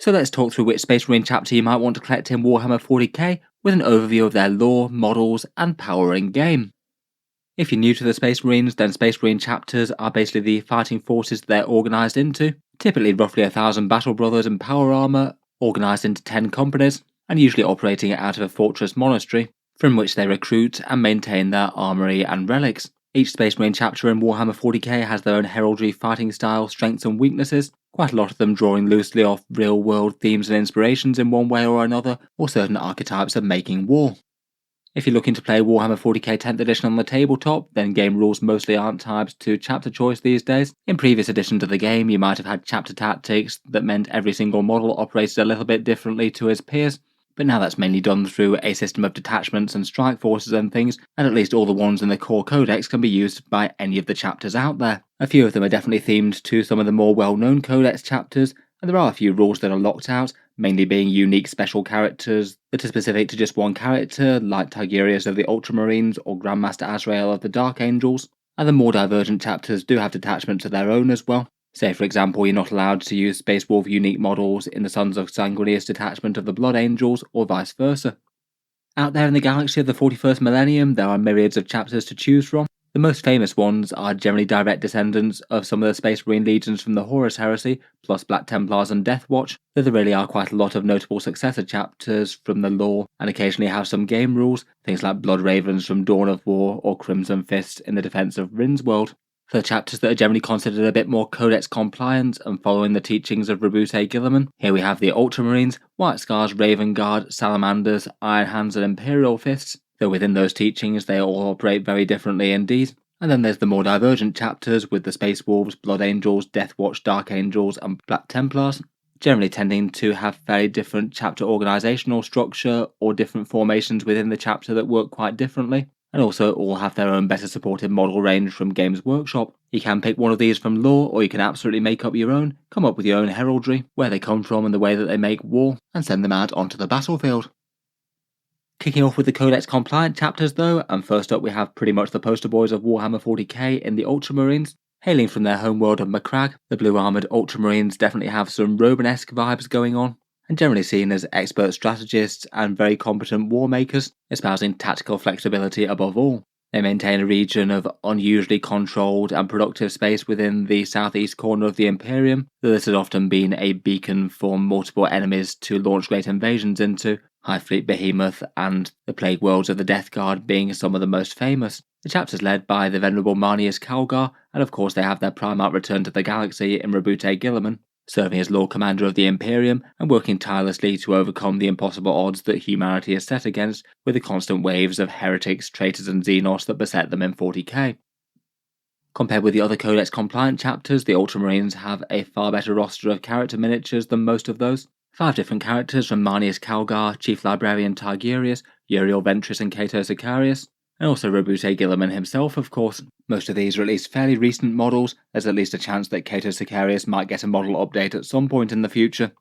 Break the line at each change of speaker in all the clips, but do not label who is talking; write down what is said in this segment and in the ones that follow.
So let's talk through which Space Marine chapter you might want to collect in Warhammer 40k with an overview of their lore, models, and power in game. If you're new to the Space Marines, then Space Marine chapters are basically the fighting forces they're organised into, typically roughly 1,000 battle brothers in power armour, organised into 10 companies, and usually operating out of a fortress monastery, from which they recruit and maintain their armoury and relics. Each Space Marine chapter in Warhammer 40k has their own heraldry, fighting style, strengths and weaknesses, quite a lot of them drawing loosely off real-world themes and inspirations in one way or another, or certain archetypes of making war. If you're looking to play Warhammer 40k 10th edition on the tabletop, then game rules mostly aren't tied to chapter choice these days. In previous editions of the game, you might have had chapter tactics that meant every single model operated a little bit differently to its peers, but now that's mainly done through a system of detachments and strike forces and things, and at least all the ones in the core codex can be used by any of the chapters out there. A few of them are definitely themed to some of the more well-known codex chapters, and there are a few rules that are locked out, mainly being unique special characters that are specific to just one character, like Tigurius of the Ultramarines or Grandmaster Azrael of the Dark Angels, and the more divergent chapters do have detachments of their own as well. Say for example, you're not allowed to use Space Wolf unique models in the Sons of Sanguinius detachment of the Blood Angels, or vice versa. Out there in the galaxy of the 41st millennium, there are myriads of chapters to choose from. The most famous ones are generally direct descendants of some of the Space Marine legions from the Horus Heresy, plus Black Templars and Deathwatch, though there really are quite a lot of notable successor chapters from the lore, and occasionally have some game rules, things like Blood Ravens from Dawn of War or Crimson Fists in the defense of Rin's world. For the chapters that are generally considered a bit more codex compliant and following the teachings of Rabute Gilliman, here we have the Ultramarines, White Scars, Raven Guard, Salamanders, Iron Hands and Imperial Fists, though within those teachings they all operate very differently indeed. And then there's the more divergent chapters with the Space Wolves, Blood Angels, Deathwatch, Dark Angels and Black Templars, generally tending to have fairly different chapter organisational structure or different formations within the chapter that work quite differently, and also all have their own better supported model range from Games Workshop. You can pick one of these from lore, or you can absolutely make up your own, come up with your own heraldry, where they come from and the way that they make war, and send them out onto the battlefield. Kicking off with the Codex compliant chapters though, and first up we have pretty much the poster boys of Warhammer 40k in the Ultramarines. Hailing from their homeworld of Macragge, the blue armoured Ultramarines definitely have some Romanesque vibes going on, and generally seen as expert strategists and very competent war makers, espousing tactical flexibility above all. They maintain a region of unusually controlled and productive space within the southeast corner of the Imperium, though this has often been a beacon for multiple enemies to launch great invasions into, High Fleet Behemoth and the Plague Worlds of the Death Guard being some of the most famous. The chapter's led by the venerable Marneus Calgar, and of course they have their Primarch return to the galaxy in Rabute Gilliman, serving as Lord Commander of the Imperium and working tirelessly to overcome the impossible odds that humanity is set against with the constant waves of heretics, traitors and xenos that beset them in 40k. Compared with the other Codex compliant chapters, the Ultramarines have a far better roster of character miniatures than most of those. 5 different characters from Marneus Calgar, Chief Librarian Tigurius, Uriel Ventris and Cato Sicarius, and also Rabute Gilliman himself, of course. Most of these are at least fairly recent models. There's at least a chance that Cato Sicarius might get a model update at some point in the future.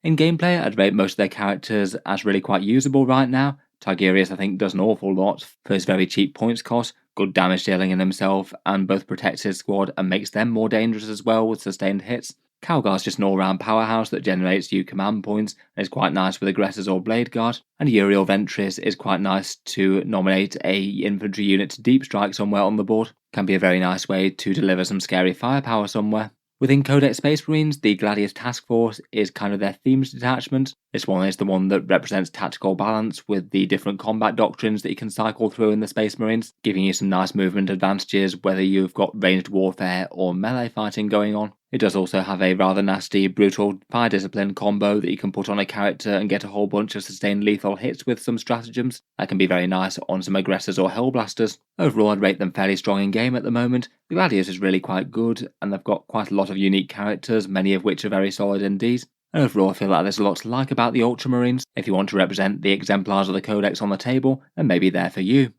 In gameplay, I'd rate most of their characters as really quite usable right now. Tigurius I think does an awful lot for his very cheap points cost, good damage dealing in himself, and both protects his squad and makes them more dangerous as well with sustained hits. Calgar's just an all-round powerhouse that generates you command points and is quite nice with aggressors or blade guard, and Uriel Ventris is quite nice to nominate a infantry unit to deep strike somewhere on the board. Can be a very nice way to deliver some scary firepower somewhere. Within Codex Space Marines, the Gladius Task Force is kind of their themed detachment. This one is the one that represents tactical balance with the different combat doctrines that you can cycle through in the Space Marines, giving you some nice movement advantages whether you've got ranged warfare or melee fighting going on. It does also have a rather nasty, brutal fire discipline combo that you can put on a character and get a whole bunch of sustained lethal hits with some stratagems. That can be very nice on some aggressors or hellblasters. Overall, I'd rate them fairly strong in game at the moment. The Gladius is really quite good, and they've got quite a lot of unique characters, many of which are very solid indeed. Overall, I feel like there's a lot to like about the Ultramarines. If you want to represent the exemplars of the Codex on the table, then maybe they're for you.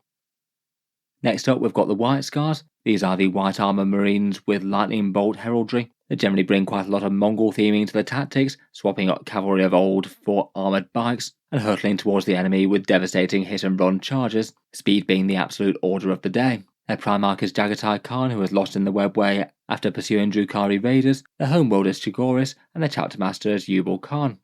Next up, we've got the White Scars. These are the white armor marines with lightning bolt heraldry. They generally bring quite a lot of Mongol theming to the tactics, swapping up cavalry of old for armoured bikes, and hurtling towards the enemy with devastating hit and run charges, speed being the absolute order of the day. Their Primarch is Jagatai Khan, who was lost in the webway after pursuing Drukhari raiders. Their homeworld is Chigoris, and their chapter master is Yubal Khan.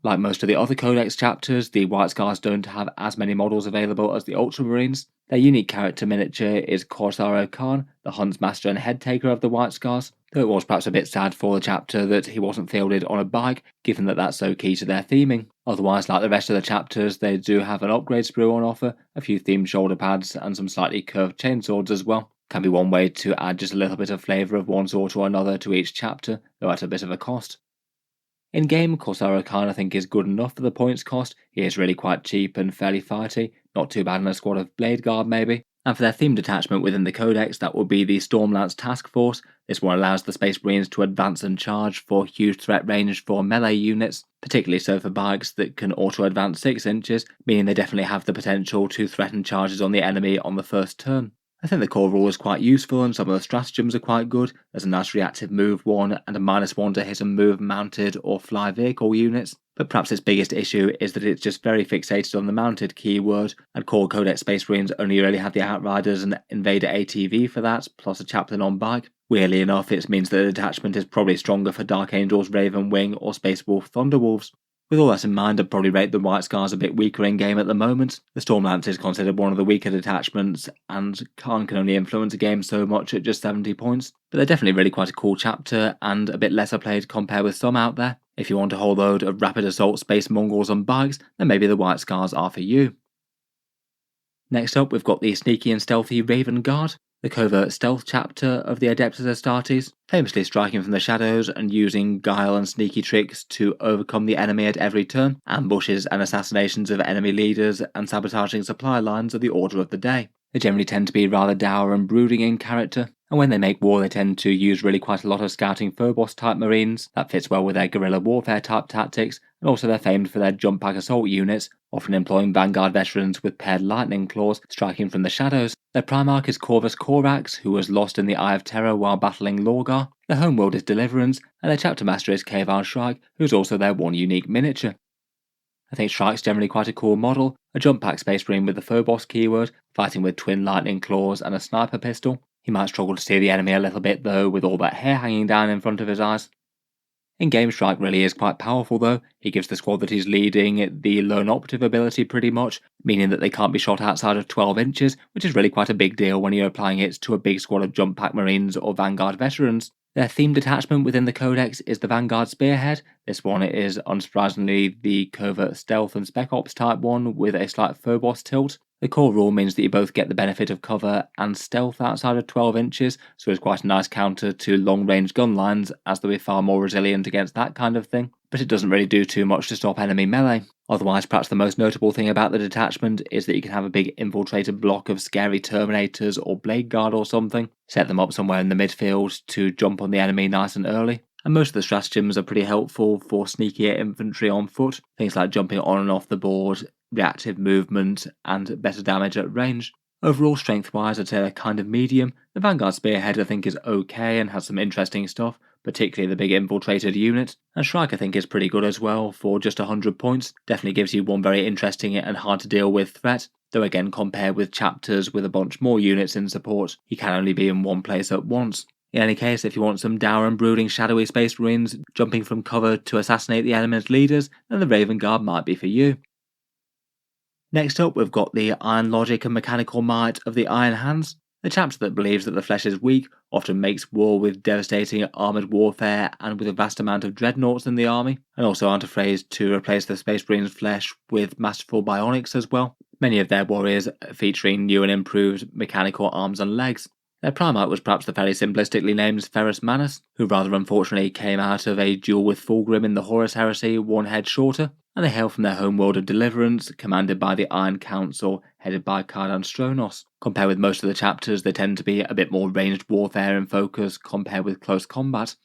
Like most of the other Codex chapters, the White Scars don't have as many models available as the Ultramarines. Their unique character miniature is Corsaro Khan, the Huntsmaster and head taker of the White Scars, though it was perhaps a bit sad for the chapter that he wasn't fielded on a bike, given that that's so key to their theming. Otherwise, like the rest of the chapters, they do have an upgrade sprue on offer, a few themed shoulder pads, and some slightly curved chainswords as well. Can be one way to add just a little bit of flavour of one sort or another to each chapter, though at a bit of a cost. In game, Corsaro Khan I think is good enough for the points cost. He is really quite cheap and fairly fighty, not too bad in a squad of Blade Guard maybe. And for their themed attachment within the Codex, that would be the Stormlance Task Force. This one allows the Space Marines to advance and charge for huge threat range for melee units, particularly so for bikes that can auto-advance 6 inches, meaning they definitely have the potential to threaten charges on the enemy on the first turn. I think the core rule is quite useful and some of the stratagems are quite good. There's a nice reactive move 1 and a -1 to hit and move mounted or fly vehicle units, but perhaps its biggest issue is that it's just very fixated on the mounted keyword, and core Codex Space Marines only really have the Outriders and Invader ATV for that, plus a Chaplain on bike. Weirdly enough, it means that the detachment is probably stronger for Dark Angels, Raven Wing or Space Wolf Thunderwolves. With all that in mind, I'd probably rate the White Scars a bit weaker in game at the moment. The Stormlance is considered one of the weaker detachments, and Khan can only influence a game so much at just 70 points. But they're definitely really quite a cool chapter, and a bit lesser played compared with some out there. If you want a whole load of rapid assault space Mongols on bikes, then maybe the White Scars are for you. Next up, we've got the sneaky and stealthy Raven Guard, the covert stealth chapter of the Adeptus Astartes, famously striking from the shadows and using guile and sneaky tricks to overcome the enemy at every turn. Ambushes and assassinations of enemy leaders and sabotaging supply lines are the order of the day. They generally tend to be rather dour and brooding in character, and when they make war they tend to use really quite a lot of scouting Phobos type marines. That fits well with their guerrilla warfare type tactics, and also they're famed for their jump pack assault units, often employing Vanguard veterans with paired lightning claws striking from the shadows. Their Primarch is Corvus Corax, who was lost in the Eye of Terror while battling Lorgar. Their homeworld is Deliverance, and their chapter master is Kayvar Shrike, who's also their one unique miniature. I think Shrike's generally quite a cool model, a jump pack space marine with the Phobos keyword, fighting with twin lightning claws and a sniper pistol. He might struggle to see the enemy a little bit though, with all that hair hanging down in front of his eyes. In-game Shrike really is quite powerful though. He gives the squad that he's leading the lone operative ability pretty much, meaning that they can't be shot outside of 12 inches, which is really quite a big deal when you're applying it to a big squad of jump pack marines or Vanguard veterans. Their themed attachment within the Codex is the Vanguard Spearhead. This one is unsurprisingly the covert stealth and spec ops type one with a slight Phobos tilt. The core rule means that you both get the benefit of cover and stealth outside of 12 inches, so it's quite a nice counter to long-range gun lines, as they'll be far more resilient against that kind of thing, but it doesn't really do too much to stop enemy melee. Otherwise, perhaps the most notable thing about the detachment is that you can have a big infiltrated block of scary Terminators or Blade Guard or something, set them up somewhere in the midfield to jump on the enemy nice and early. And most of the stratagems are pretty helpful for sneakier infantry on foot, things like jumping on and off the board, reactive movement, and better damage at range. Overall, strength-wise, I'd say they're kind of medium. The Vanguard Spearhead I think is okay and has some interesting stuff, particularly the big infiltrated unit. And Shrike I think is pretty good as well for just 100 points. Definitely gives you one very interesting and hard to deal with threat, though again compared with chapters with a bunch more units in support, he can only be in one place at once. In any case, if you want some dour and brooding shadowy space marines jumping from cover to assassinate the enemy's leaders, then the Raven Guard might be for you. Next up, we've got the Iron Logic and Mechanical Might of the Iron Hands. The chapter that believes that the flesh is weak often makes war with devastating armoured warfare and with a vast amount of dreadnoughts in the army, and also aren't afraid to replace the Space Marine's flesh with masterful bionics as well, many of their warriors featuring new and improved mechanical arms and legs. Their Primarch was perhaps the fairly simplistically named Ferrus Manus, who rather unfortunately came out of a duel with Fulgrim in the Horus Heresy one head shorter, and they hail from their homeworld of Deliverance, commanded by the Iron Council, headed by Cardan Stronos. Compared with most of the chapters, they tend to be a bit more ranged warfare in focus compared with close combat.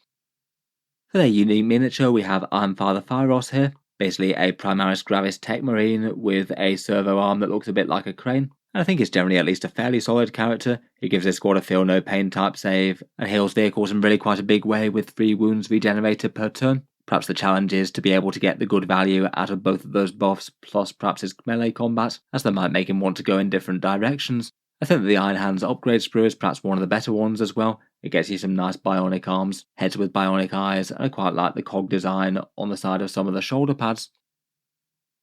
For their unique miniature, we have Iron Father Phyros here, basically a Primaris Gravis tech marine with a servo arm that looks a bit like a crane. And I think it's generally at least a fairly solid character. He gives his squad a feel no pain type save, and heals vehicles in really quite a big way with 3 wounds regenerated per turn. Perhaps the challenge is to be able to get the good value out of both of those buffs, plus perhaps his melee combat, as that might make him want to go in different directions. I think that the Iron Hands upgrade sprue is perhaps one of the better ones as well. It gets you some nice bionic arms, heads with bionic eyes, and I quite like the cog design on the side of some of the shoulder pads.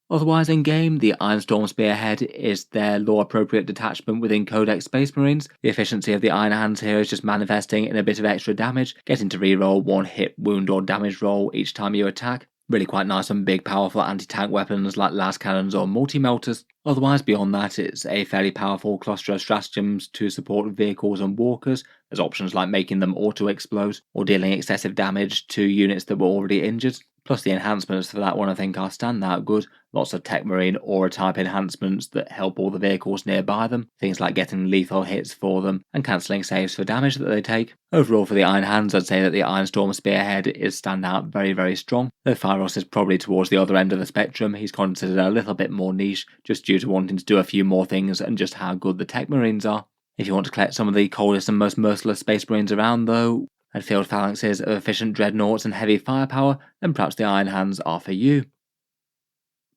Otherwise in game, the Ironstorm Spearhead is their lore-appropriate detachment within Codex Space Marines. The efficiency of the Iron Hands here is just manifesting in a bit of extra damage, getting to reroll one hit, wound or damage roll each time you attack. Really quite nice on big powerful anti-tank weapons like las cannons or multi-melters. Otherwise beyond that it's a fairly powerful cluster of stratagems to support vehicles and walkers. There's options like making them auto-explode or dealing excessive damage to units that were already injured. Plus the enhancements for that one I think are standout good. Lots of Tech Marine aura type enhancements that help all the vehicles nearby them, things like getting lethal hits for them and cancelling saves for damage that they take. Overall for the Iron Hands I'd say that the Ironstorm Spearhead is standout very strong, though Phyros is probably towards the other end of the spectrum. He's considered a little bit more niche just due to wanting to do a few more things and just how good the Tech Marines are. If you want to collect some of the coldest and most merciless Space Marines around though, and field phalanxes of efficient dreadnoughts and heavy firepower, then perhaps the Iron Hands are for you.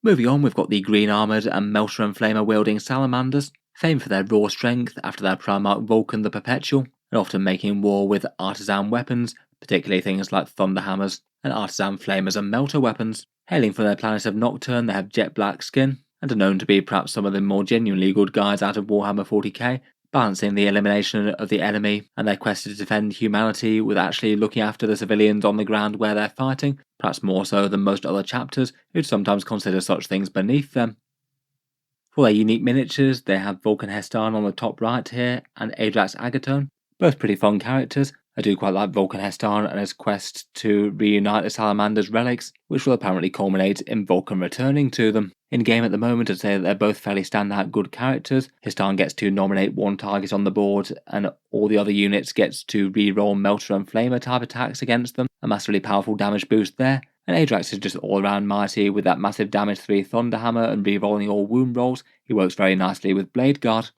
Moving on, we've got the green armoured and melter and flamer wielding Salamanders, famed for their raw strength after their Primarch Vulcan the Perpetual, and often making war with artisan weapons, particularly things like thunderhammers and artisan flamers and melter weapons. Hailing from their planet of Nocturne, they have jet black skin, and are known to be perhaps some of the more genuinely good guys out of Warhammer 40k, balancing the elimination of the enemy and their quest to defend humanity with actually looking after the civilians on the ground where they're fighting, perhaps more so than most other chapters who'd sometimes consider such things beneath them. For their unique miniatures, they have Vulcan Hestan on the top right here and Adrax Agatone, both pretty fun characters. I do quite like Vulcan Hestan and his quest to reunite the Salamander's relics, which will apparently culminate in Vulcan returning to them. In game at the moment I'd say that they're both fairly standout good characters. Hestan gets to nominate one target on the board and all the other units gets to re-roll Melter and Flamer type attacks against them, a massively powerful damage boost there. And Adrax is just all around mighty with that massive damage 3 Thunderhammer and re-rolling all wound rolls. He works very nicely with Blade Guard.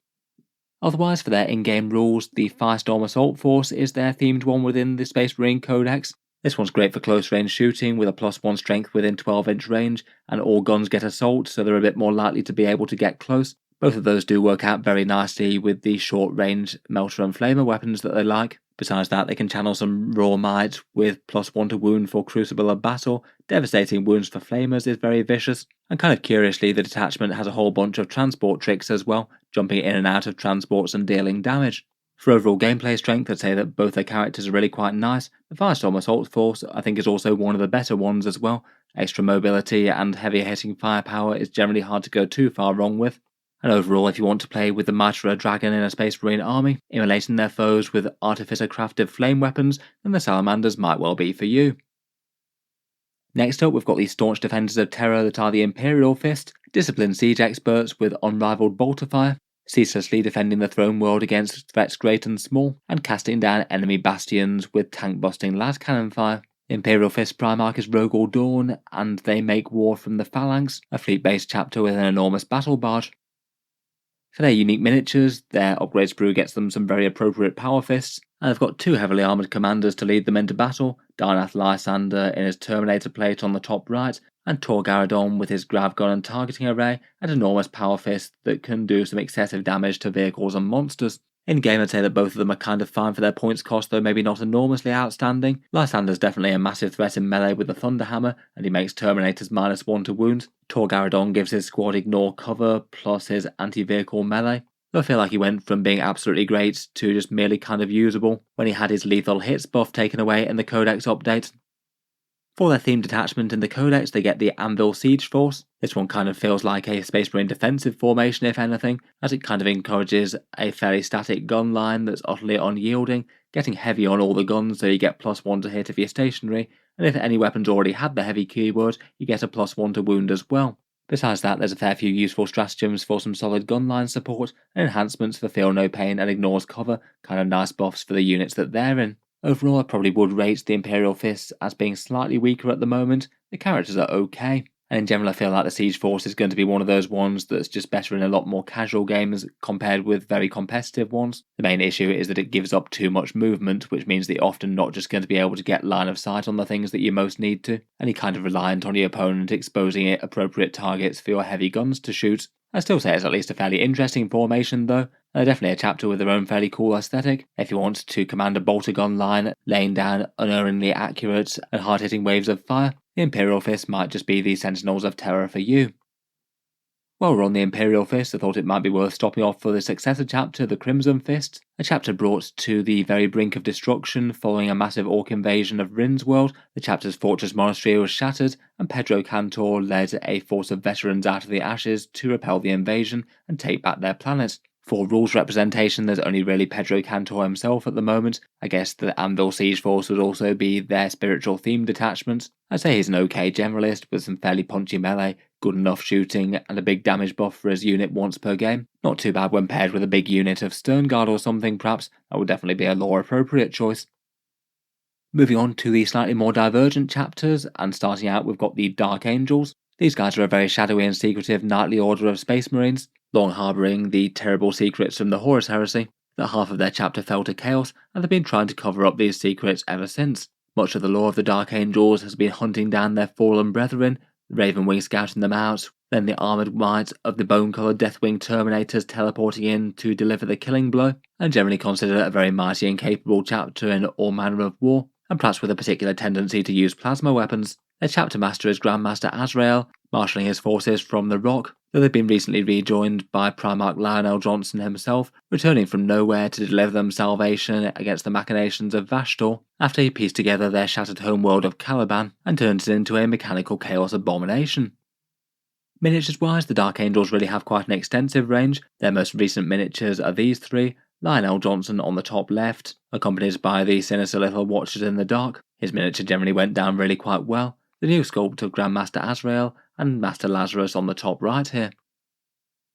Otherwise, for their in-game rules, the Firestorm Assault Force is their themed one within the Space Marine Codex. This one's great for close range shooting with a +1 strength within 12-inch range, and all guns get assault, so they're a bit more likely to be able to get close. Both of those do work out very nicely with the short range Melter and Flamer weapons that they like. Besides that, they can channel some raw might with +1 to wound for Crucible of Battle. Devastating wounds for Flamers is very vicious, and kind of curiously the detachment has a whole bunch of transport tricks as well, jumping in and out of transports and dealing damage. For overall gameplay strength, I'd say that both their characters are really quite nice. The Firestorm Assault Force I think is also one of the better ones as well. Extra mobility and heavier hitting firepower is generally hard to go too far wrong with. And overall, if you want to play with the Mitra Dragon in a Space Marine army, immolating their foes with artificer crafted flame weapons, then the Salamanders might well be for you. Next up, we've got the staunch defenders of terror that are the Imperial Fists, disciplined siege experts with unrivaled bolter fire, ceaselessly defending the throne world against threats great and small, and casting down enemy bastions with tank-busting las cannon fire. Imperial Fist Primarch is Rogol Dawn, and they make war from the Phalanx, a fleet-based chapter with an enormous battle barge. For their unique miniatures, their upgrade sprue gets them some very appropriate power fists, and they've got 2 heavily armoured commanders to lead them into battle, Darnath Lysander in his Terminator plate on the top right, and Tor Garadon with his grav gun and targeting array, and enormous power fist that can do some excessive damage to vehicles and monsters. In game I'd say that both of them are kind of fine for their points cost, though maybe not enormously outstanding. Lysander's definitely a massive threat in melee with the Thunderhammer, and he makes Terminators -1 to wounds. Tor Garadon gives his squad ignore cover plus his anti-vehicle melee. Though I feel like he went from being absolutely great to just merely kind of usable when he had his lethal hits buff taken away in the Codex update. For their themed detachment in the Codex, they get the Anvil Siege Force. This one kind of feels like a Space Marine defensive formation if anything, as it kind of encourages a fairly static gun line that's utterly unyielding, getting heavy on all the guns so you get +1 to hit if you're stationary, and if any weapons already had the heavy keyword, you get a +1 to wound as well. Besides that, there's a fair few useful stratagems for some solid gun line support, and enhancements for Feel No Pain and Ignores Cover, kind of nice buffs for the units that they're in. Overall, I probably would rate the Imperial Fists as being slightly weaker at the moment. The characters are okay, and in general I feel like the Siege Force is going to be one of those ones that's just better in a lot more casual games compared with very competitive ones. The main issue is that it gives up too much movement, which means that you're often not just going to be able to get line of sight on the things that you most need to, and you're kind of reliant on your opponent exposing it appropriate targets for your heavy guns to shoot. I still say it's at least a fairly interesting formation though, They're definitely a chapter with their own fairly cool aesthetic. If you want to command a bolter gun line, laying down unerringly accurate and hard-hitting waves of fire, the Imperial Fists might just be the Sentinels of Terror for you. While we're on the Imperial Fists, I thought it might be worth stopping off for the successor chapter, the Crimson Fists, a chapter brought to the very brink of destruction following a massive orc invasion of Rin's world. The chapter's fortress monastery was shattered, and Pedro Cantor led a force of veterans out of the ashes to repel the invasion and take back their planet. For rules representation, there's only really Pedro Cantor himself at the moment. I guess the Anvil Siege Force would also be their spiritual theme detachment. I'd say he's an okay generalist with some fairly punchy melee, good enough shooting, and a big damage buff for his unit once per game. Not too bad when paired with a big unit of Stern Guard or something perhaps. That would definitely be a lore appropriate choice. Moving on to the slightly more divergent chapters, and starting out we've got the Dark Angels. These guys are a very shadowy and secretive knightly order of Space Marines, long harbouring the terrible secrets from the Horus Heresy. That half of their chapter fell to chaos, and they've been trying to cover up these secrets ever since. Much of the lore of the Dark Angels has been hunting down their fallen brethren, the Ravenwing scouting them out, then the armoured might of the bone-coloured Deathwing Terminators teleporting in to deliver the killing blow, and generally considered a very mighty and capable chapter in all manner of war, and perhaps with a particular tendency to use plasma weapons. Their chapter master is Grandmaster Azrael, marshalling his forces from the Rock, though they've been recently rejoined by Primarch Lionel Johnson himself, returning from nowhere to deliver them salvation against the machinations of Vashtor, after he pieced together their shattered homeworld of Caliban and turned it into a mechanical chaos abomination. Miniatures-wise, the Dark Angels really have quite an extensive range. Their most recent miniatures are these three: Lionel Johnson on the top left, accompanied by the sinister little Watchers in the Dark. His miniature generally went down really quite well. The new sculpt of Grandmaster Azrael and Master Lazarus on the top right here.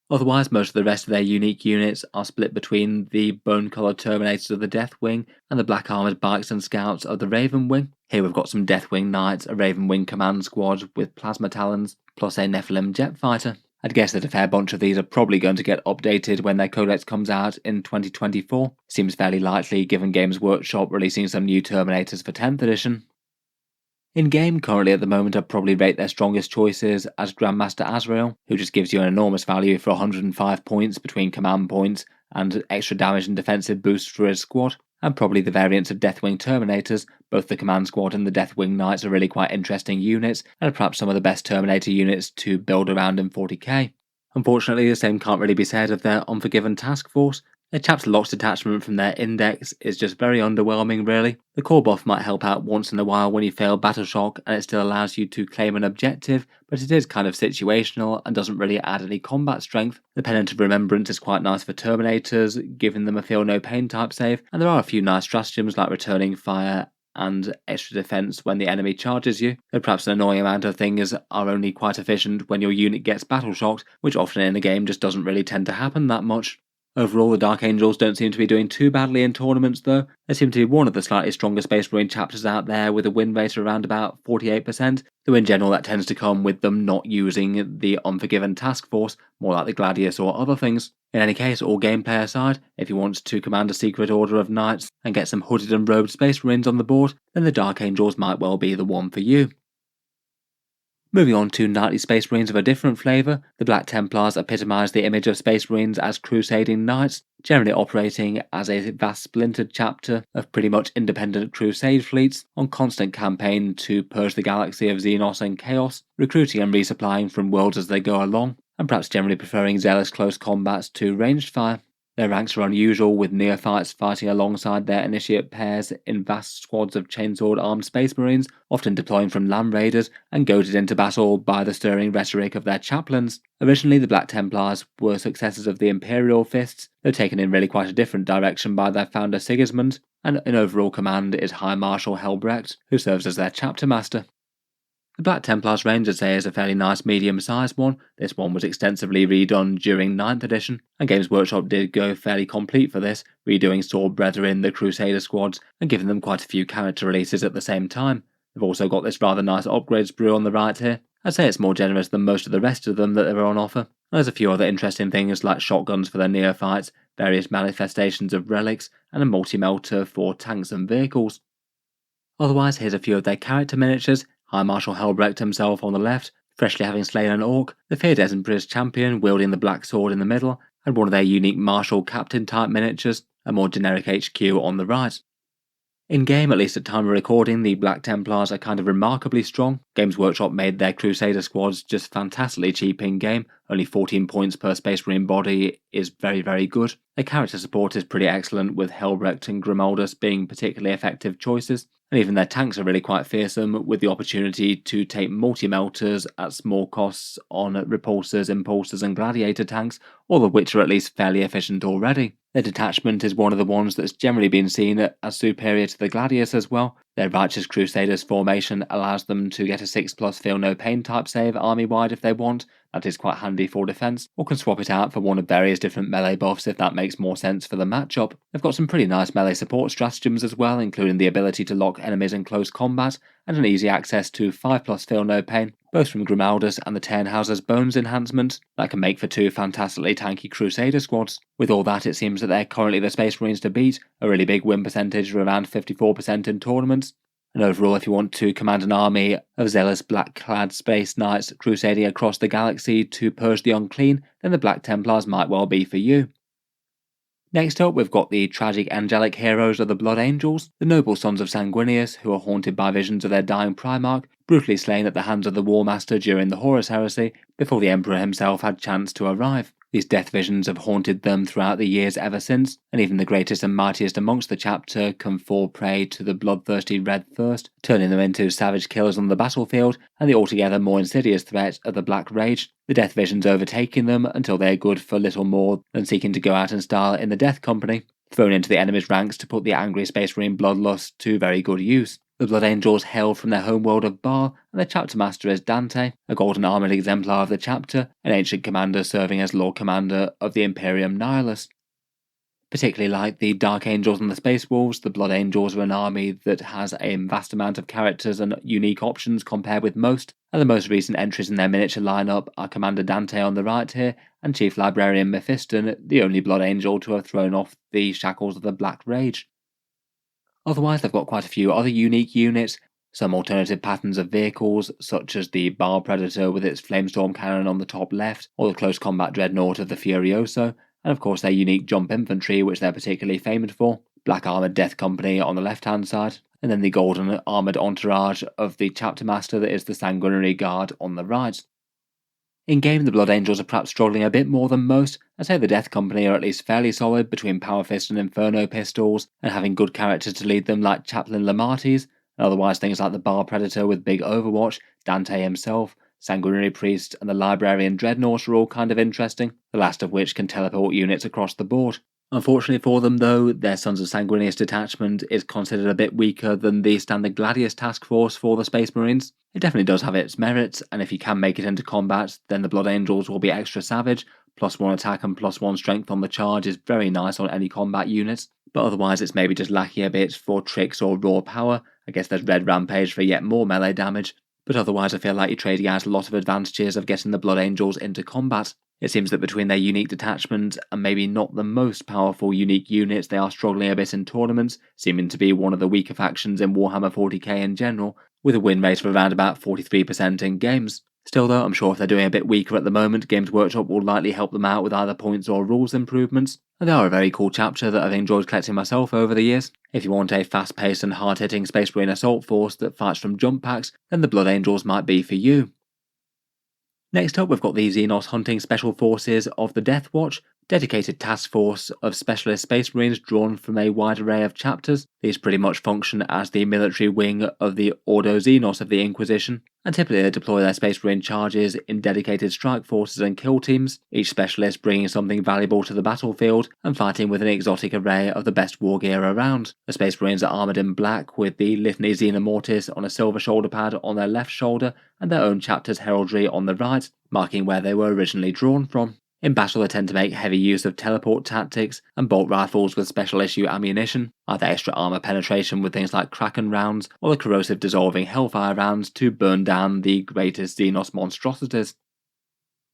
Otherwise, most of the rest of their unique units are split between the bone-coloured Terminators of the Deathwing and the black-armoured Bikes and Scouts of the Ravenwing. Here we've got some Deathwing Knights, a Ravenwing command squad with plasma talons, plus a Nephilim jet fighter. I'd guess that a fair bunch of these are probably going to get updated when their codex comes out in 2024. Seems fairly likely given Games Workshop releasing some new Terminators for 10th edition. In-game, currently at the moment, I'd probably rate their strongest choices as Grandmaster Azrael, who just gives you an enormous value for 105 points between command points and extra damage and defensive boosts for his squad, and probably the variants of Deathwing Terminators. Both the command squad and the Deathwing Knights are really quite interesting units, and are perhaps some of the best Terminator units to build around in 40k. Unfortunately, the same can't really be said of their Unforgiven task force. Their chapter locks detachment from their index is just very underwhelming really. The core buff might help out once in a while when you fail Battle Shock and it still allows you to claim an objective, but it is kind of situational and doesn't really add any combat strength. The Pennant of Remembrance is quite nice for Terminators, giving them a feel no pain type save, and there are a few nice stratagems like returning fire and extra defense when the enemy charges you, though perhaps an annoying amount of things are only quite efficient when your unit gets battle shocked, which often in the game just doesn't really tend to happen that much. Overall, the Dark Angels don't seem to be doing too badly in tournaments though. They seem to be one of the slightly stronger Space Marine chapters out there with a win rate of around about 48%, though in general that tends to come with them not using the Unforgiven task force, more like the Gladius or other things. In any case, all gameplay aside, if you want to command a secret order of knights and get some hooded and robed Space Marines on the board, then the Dark Angels might well be the one for you. Moving on to knightly Space Marines of a different flavour, the Black Templars epitomise the image of Space Marines as crusading knights, generally operating as a vast splintered chapter of pretty much independent crusade fleets on constant campaign to purge the galaxy of Xenos and Chaos, recruiting and resupplying from worlds as they go along, and perhaps generally preferring zealous close combats to ranged fire. Their ranks are unusual, with neophytes fighting alongside their initiate pairs in vast squads of chainsword-armed Space Marines, often deploying from Land Raiders and goaded into battle by the stirring rhetoric of their chaplains. Originally, the Black Templars were successors of the Imperial Fists, though taken in really quite a different direction by their founder Sigismund, and in overall command is High Marshal Helbrecht, who serves as their chapter master. The Black Templars range, I'd say, is a fairly nice medium-sized one. This one was extensively redone during 9th edition, and Games Workshop did go fairly complete for this, redoing Sword Brethren, the Crusader squads, and giving them quite a few character releases at the same time. They've also got this rather nice upgrade sprue on the right here. I'd say it's more generous than most of the rest of them that are on offer. There's a few other interesting things like shotguns for their neophytes, various manifestations of relics, and a multi-melter for tanks and vehicles. Otherwise, here's a few of their character miniatures. High Marshal Helbrecht himself on the left, freshly having slain an orc, the feared Emperor's champion wielding the black sword in the middle, and one of their unique Marshal Captain type miniatures, a more generic HQ on the right. In game, at least at time of recording, the Black Templars are kind of remarkably strong. Games Workshop made their Crusader squads just fantastically cheap in game. Only 14 points per Space Marine body is very, very good. Their character support is pretty excellent, with Helbrecht and Grimaldus being particularly effective choices. And even their tanks are really quite fearsome, with the opportunity to take multi-melters at small costs on repulsors, impulsors and gladiator tanks, all of which are at least fairly efficient already. Their detachment is one of the ones that's generally been seen as superior to the Gladius as well. Their Righteous Crusaders formation allows them to get a 6+ feel no pain type save army-wide if they want. That is quite handy for defense, or can swap it out for one of various different melee buffs if that makes more sense for the matchup. They've got some pretty nice melee support stratagems as well, including the ability to lock enemies in close combat, and an easy access to 5+ feel no pain, both from Grimaldus and the Turnhauser's Bones enhancement, that can make for two fantastically tanky Crusader squads. With all that, it seems that they're currently the Space Marines to beat, a really big win percentage of around 54% in tournaments. And overall, if you want to command an army of zealous black-clad space knights crusading across the galaxy to purge the unclean, then the Black Templars might well be for you. Next up, we've got the tragic angelic heroes of the Blood Angels, the noble sons of Sanguinius, who are haunted by visions of their dying Primarch, brutally slain at the hands of the War Master during the Horus Heresy, before the Emperor himself had chance to arrive. These death visions have haunted them throughout the years ever since, and even the greatest and mightiest amongst the chapter can fall prey to the bloodthirsty Red Thirst, turning them into savage killers on the battlefield, and the altogether more insidious threat of the Black Rage, the death visions overtaking them until they are good for little more than seeking to go out in style in the Death Company, thrown into the enemy's ranks to put the angry Space Marine bloodlust to very good use. The Blood Angels hail from their homeworld of Baal, and their chapter master is Dante, a golden armoured exemplar of the chapter, an ancient commander serving as Lord Commander of the Imperium Nihilus. Particularly like the Dark Angels and the Space Wolves, the Blood Angels are an army that has a vast amount of characters and unique options compared with most, and the most recent entries in their miniature lineup are Commander Dante on the right here, and Chief Librarian Mephiston, the only Blood Angel to have thrown off the shackles of the Black Rage. Otherwise, they've got quite a few other unique units, some alternative patterns of vehicles, such as the Baal Predator with its Flamestorm cannon on the top left, or the close combat dreadnought of the Furioso, and of course their unique jump infantry, which they're particularly famous for, Black Armoured Death Company on the left hand side, and then the golden armoured entourage of the chapter master that is the Sanguinary Guard on the right. In game, the Blood Angels are perhaps struggling a bit more than most. I'd say the Death Company are at least fairly solid between Power Fist and Inferno pistols, and having good characters to lead them like Chaplain Lamartis, and otherwise things like the Baal Predator with Big Overwatch, Dante himself, Sanguinary Priest, and the Librarian Dreadnought are all kind of interesting, the last of which can teleport units across the board. Unfortunately for them though, their Sons of Sanguinius detachment is considered a bit weaker than the standard Gladius task force for the Space Marines. It definitely does have its merits, and if you can make it into combat, then the Blood Angels will be extra savage. +1 attack and +1 strength on the charge is very nice on any combat units, but otherwise it's maybe just lacking a bit for tricks or raw power. I guess there's Red Rampage for yet more melee damage, but otherwise I feel like you're trading out a lot of advantages of getting the Blood Angels into combat. It seems that between their unique detachment and maybe not the most powerful unique units, they are struggling a bit in tournaments, seeming to be one of the weaker factions in Warhammer 40k in general, with a win rate of around about 43% in games. Still though, I'm sure if they're doing a bit weaker at the moment, Games Workshop will likely help them out with either points or rules improvements, and they are a very cool chapter that I've enjoyed collecting myself over the years. If you want a fast-paced and hard-hitting Space Marine assault force that fights from jump packs, then the Blood Angels might be for you. Next up, we've got the Xenos Hunting Special Forces of the Deathwatch, dedicated task force of specialist Space Marines drawn from a wide array of chapters. These pretty much function as the military wing of the Ordo Xenos of the Inquisition, and typically they deploy their Space Marine charges in dedicated strike forces and kill teams, each specialist bringing something valuable to the battlefield and fighting with an exotic array of the best war gear around. The Space Marines are armoured in black with the Litany Xenomortis on a silver shoulder pad on their left shoulder and their own chapter's heraldry on the right, marking where they were originally drawn from. In battle they tend to make heavy use of teleport tactics and bolt rifles with special issue ammunition, either extra armour penetration with things like Kraken rounds or the corrosive dissolving Hellfire rounds to burn down the greatest Xenos monstrosities.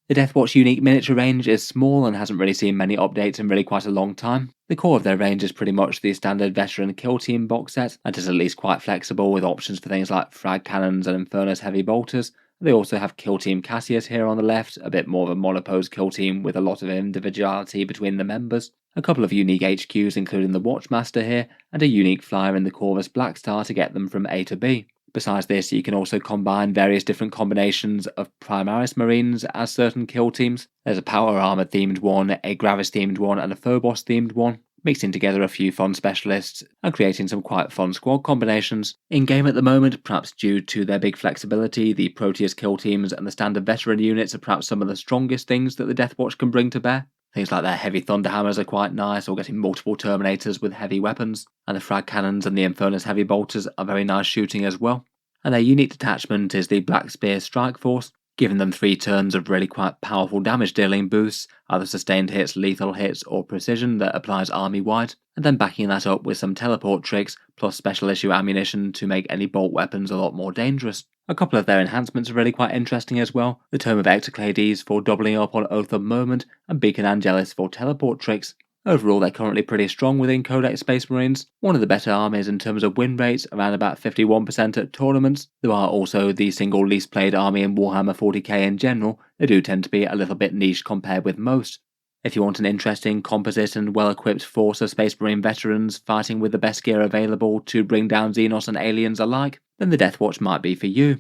The Deathwatch unique miniature range is small and hasn't really seen many updates in really quite a long time. The core of their range is pretty much the standard veteran kill team box set, and is at least quite flexible with options for things like frag cannons and Infernus heavy bolters, They also have Kill Team Cassius here on the left, a bit more of a monopose kill team with a lot of individuality between the members. A couple of unique HQs including the Watchmaster here, and a unique flyer in the Corvus Blackstar to get them from A to B. Besides this, you can also combine various different combinations of Primaris Marines as certain kill teams. There's a Power Armor themed one, a Gravis themed one, and a Phobos themed one, mixing together a few fun specialists and creating some quite fun squad combinations. In game at the moment, perhaps due to their big flexibility, the Proteus kill teams and the standard veteran units are perhaps some of the strongest things that the Deathwatch can bring to bear. Things like their heavy Thunderhammers are quite nice, or getting multiple Terminators with heavy weapons, and the Frag Cannons and the Infernus Heavy Bolters are very nice shooting as well. And their unique detachment is the Black Spear Strike Force, giving them 3 turns of really quite powerful damage dealing boosts, either sustained hits, lethal hits, or precision that applies army wide, and then backing that up with some teleport tricks plus special issue ammunition to make any bolt weapons a lot more dangerous. A couple of their enhancements are really quite interesting as well, the Tome of Ectoclades for doubling up on Oath of Moment, and Beacon Angelis for teleport tricks. Overall, they're currently pretty strong within Codex Space Marines, one of the better armies in terms of win rates, around about 51% at tournaments. There are also the single least played army in Warhammer 40k in general. They do tend to be a little bit niche compared with most. If you want an interesting, composite and well-equipped force of Space Marine veterans fighting with the best gear available to bring down Xenos and aliens alike, then the Deathwatch might be for you.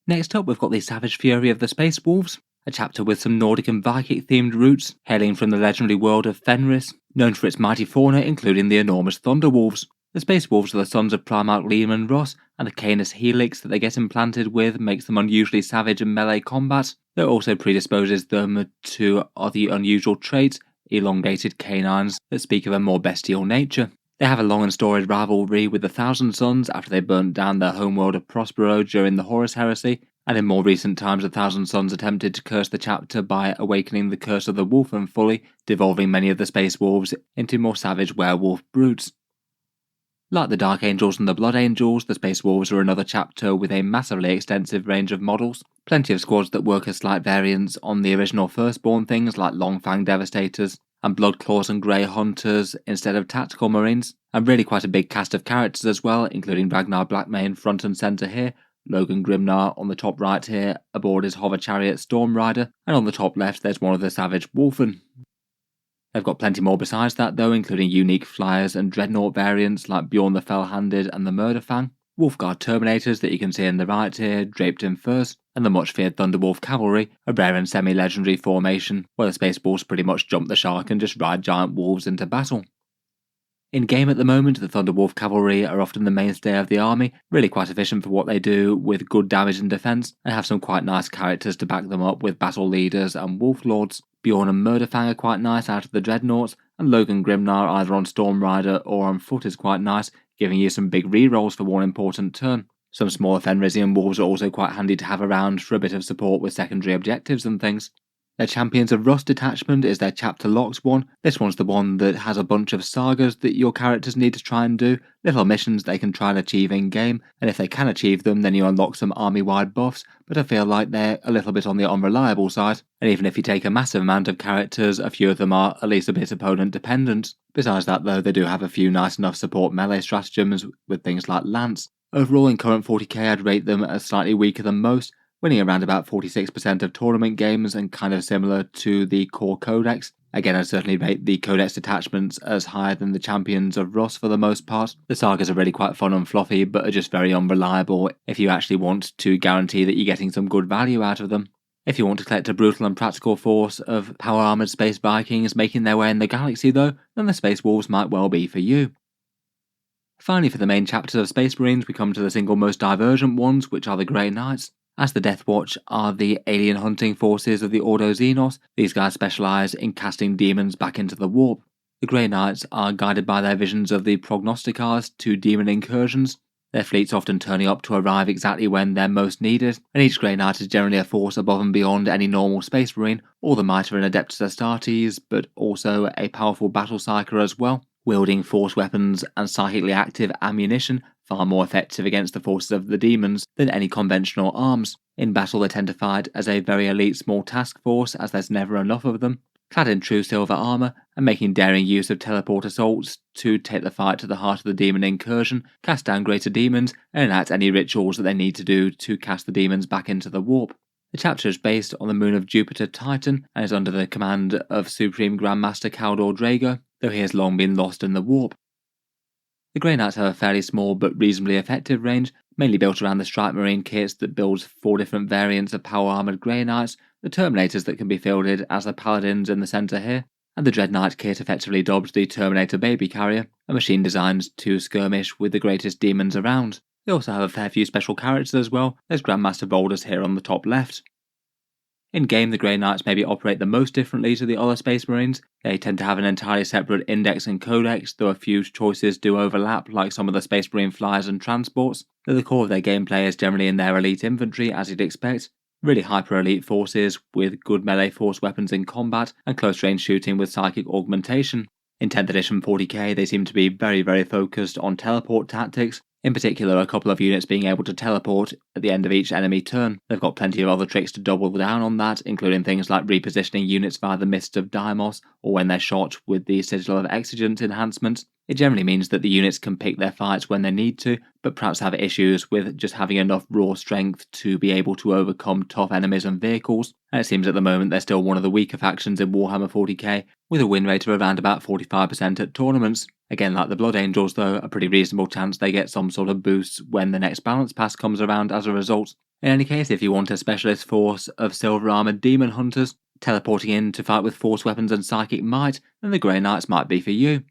Next up, we've got the Savage Fury of the Space Wolves, a chapter with some Nordic and Viking themed roots, hailing from the legendary world of Fenris, known for its mighty fauna including the enormous Thunder Wolves. The Space Wolves are the sons of Primarch Lehman Ross, and the Canis helix that they get implanted with makes them unusually savage in melee combat. That also predisposes them to other unusual traits, elongated canines, that speak of a more bestial nature. They have a long and storied rivalry with the Thousand Sons after they burnt down their homeworld of Prospero during the Horus Heresy, and in more recent times the Thousand Sons attempted to curse the chapter by awakening the curse of the wolf and fully devolving many of the Space Wolves into more savage werewolf brutes. Like the Dark Angels and the Blood Angels, the Space Wolves are another chapter with a massively extensive range of models, plenty of squads that work as slight variants on the original Firstborn things like Longfang Devastators, and Bloodclaws and Grey Hunters instead of Tactical Marines, and really quite a big cast of characters as well, including Ragnar Blackmane front and centre here, Logan Grimnar on the top right here aboard his hover chariot Storm Rider, and on the top left there's one of the Savage Wolfen. They've got plenty more besides that though, including unique flyers and dreadnought variants like Bjorn the Fell-Handed and the Murderfang, Wolfguard Terminators that you can see in the right here, draped in furs, and the much feared Thunderwolf Cavalry, a rare and semi-legendary formation where the Space Wolves pretty much jump the shark and just ride giant wolves into battle. In game at the moment, the Thunderwolf Cavalry are often the mainstay of the army, really quite efficient for what they do with good damage and defense, and have some quite nice characters to back them up with battle leaders and wolf lords. Bjorn and Murderfang are quite nice out of the dreadnoughts, and Logan Grimnar either on Storm Rider or on foot is quite nice, giving you some big rerolls for one important turn. Some smaller Fenrisian wolves are also quite handy to have around for a bit of support with secondary objectives and things. Their Champions of Rust detachment is their Chapter Locks one. This one's the one that has a bunch of sagas that your characters need to try and do, little missions they can try and achieve in game, and if they can achieve them then you unlock some army-wide buffs, but I feel like they're a little bit on the unreliable side, and even if you take a massive amount of characters, a few of them are at least a bit opponent dependent. Besides that though, they do have a few nice enough support melee stratagems with things like Lance. Overall in current 40k I'd rate them as slightly weaker than most, winning around about 46% of tournament games and kind of similar to the core codex. Again, I'd certainly rate the codex detachments as higher than the Champions of Rust for the most part. The sagas are really quite fun and fluffy, but are just very unreliable if you actually want to guarantee that you're getting some good value out of them. If you want to collect a brutal and practical force of power-armoured space Vikings making their way in the galaxy though, then the Space Wolves might well be for you. Finally, for the main chapters of Space Marines, we come to the single most divergent ones, which are the Grey Knights. As the Deathwatch are the alien hunting forces of the Ordo Xenos, these guys specialise in casting demons back into the warp. The Grey Knights are guided by their visions of the Prognosticars to demon incursions, their fleets often turning up to arrive exactly when they're most needed, and each Grey Knight is generally a force above and beyond any normal Space Marine, or the Mitre and Adeptus Astartes, but also a powerful battle psyker as well, wielding force weapons and psychically active ammunition, far more effective against the forces of the demons than any conventional arms. In battle they tend to fight as a very elite small task force as there's never enough of them. Clad in true silver armour and making daring use of teleport assaults to take the fight to the heart of the demon incursion, cast down greater demons, and enact any rituals that they need to do to cast the demons back into the warp. The chapter is based on the moon of Jupiter Titan and is under the command of Supreme Grandmaster Caldor Drago, though he has long been lost in the warp. The Grey Knights have a fairly small but reasonably effective range, mainly built around the Strike Marine kits that builds 4 different variants of power armoured Grey Knights, the Terminators that can be fielded as the Paladins in the centre here, and the Dread Knight kit effectively dodged the Terminator Baby Carrier, a machine designed to skirmish with the greatest demons around. They also have a fair few special characters as well. There's Grandmaster Voldus here on the top left. In game, the Grey Knights maybe operate the most differently to the other Space Marines. They tend to have an entirely separate index and codex, though a few choices do overlap, like some of the Space Marine flyers and transports. Though the core of their gameplay is generally in their elite infantry, as you'd expect. Really hyper-elite forces with good melee force weapons in combat and close-range shooting with psychic augmentation. In 10th edition 40k, they seem to be very focused on teleport tactics, in particular a couple of units being able to teleport at the end of each enemy turn. They've got plenty of other tricks to double down on that, including things like repositioning units via the Mists of Deimos, or when they're shot with the Sigil of Exigent enhancement. It generally means that the units can pick their fights when they need to, but perhaps have issues with just having enough raw strength to be able to overcome tough enemies and vehicles, and it seems at the moment they're still one of the weaker factions in Warhammer 40k, with a win rate of around about 45% at tournaments. Again, like the Blood Angels though, a pretty reasonable chance they get some sort of boost when the next balance pass comes around as a result. In any case, if you want a specialist force of silver armoured demon hunters, teleporting in to fight with force weapons and psychic might, then the Grey Knights might be for you.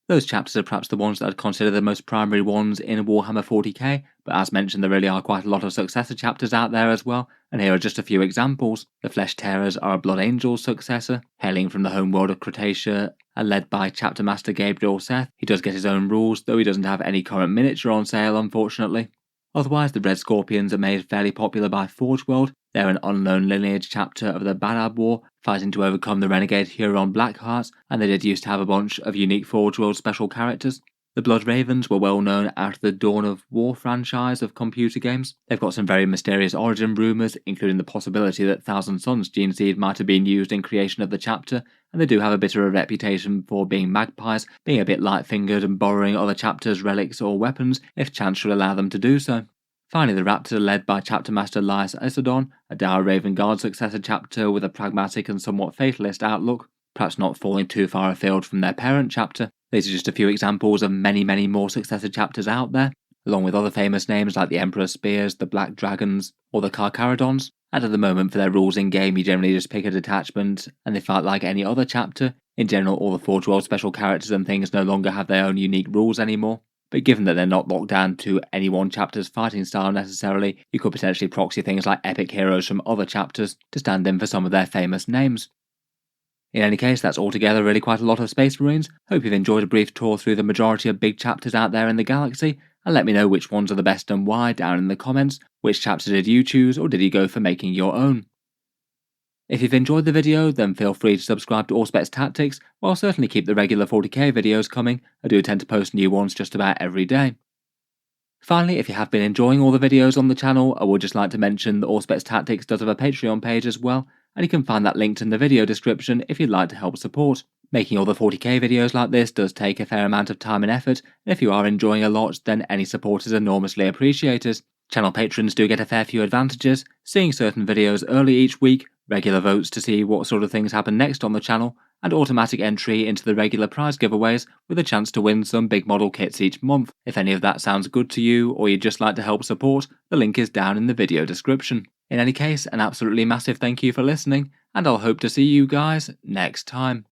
Those chapters are perhaps the ones that I'd consider the most primary ones in Warhammer 40k, but as mentioned there really are quite a lot of successor chapters out there as well, and here are just a few examples. The Flesh Tearers are a Blood Angels successor, hailing from the homeworld of Cretaceous and led by Chapter Master Gabriel Seth. He does get his own rules, though he doesn't have any current miniature on sale unfortunately. Otherwise, the Red Scorpions are made fairly popular by Forge World. They're an unknown lineage chapter of the Badab War, fighting to overcome the renegade Huron Blackhearts, and they did used to have a bunch of unique Forge World special characters. The Blood Ravens were well known out of the Dawn of War franchise of computer games. They've got some very mysterious origin rumours, including the possibility that Thousand Sons gene seed might have been used in creation of the chapter, and they do have a bit of a reputation for being magpies, being a bit light-fingered and borrowing other chapters' relics or weapons if chance should allow them to do so. Finally, the Raptors are led by Chapter Master Laius Isodon, a dour Raven Guard successor chapter with a pragmatic and somewhat fatalist outlook, perhaps not falling too far afield from their parent chapter. These are just a few examples of many more successor chapters out there, along with other famous names like the Emperor's Spears, the Black Dragons, or the Carcharodons. And at the moment for their rules in game, you generally just pick a detachment and they fight like any other chapter. In general, all the Forge World special characters and things no longer have their own unique rules anymore. But given that they're not locked down to any one chapter's fighting style necessarily, you could potentially proxy things like epic heroes from other chapters to stand in for some of their famous names. In any case, that's altogether really quite a lot of Space Marines. Hope you've enjoyed a brief tour through the majority of big chapters out there in the galaxy, and let me know which ones are the best and why down in the comments. Which chapter did you choose, or did you go for making your own? If you've enjoyed the video, then feel free to subscribe to Auspex Tactics, while I'll certainly keep the regular 40k videos coming. I do tend to post new ones just about every day. Finally, if you have been enjoying all the videos on the channel, I would just like to mention that Auspex Tactics does have a Patreon page as well, and you can find that linked in the video description if you'd like to help support. Making all the 40k videos like this does take a fair amount of time and effort, and if you are enjoying a lot, then any support is enormously appreciated. Channel patrons do get a fair few advantages, seeing certain videos early each week, regular votes to see what sort of things happen next on the channel, and automatic entry into the regular prize giveaways with a chance to win some big model kits each month. If any of that sounds good to you, or you'd just like to help support, the link is down in the video description. In any case, an absolutely massive thank you for listening, and I'll hope to see you guys next time.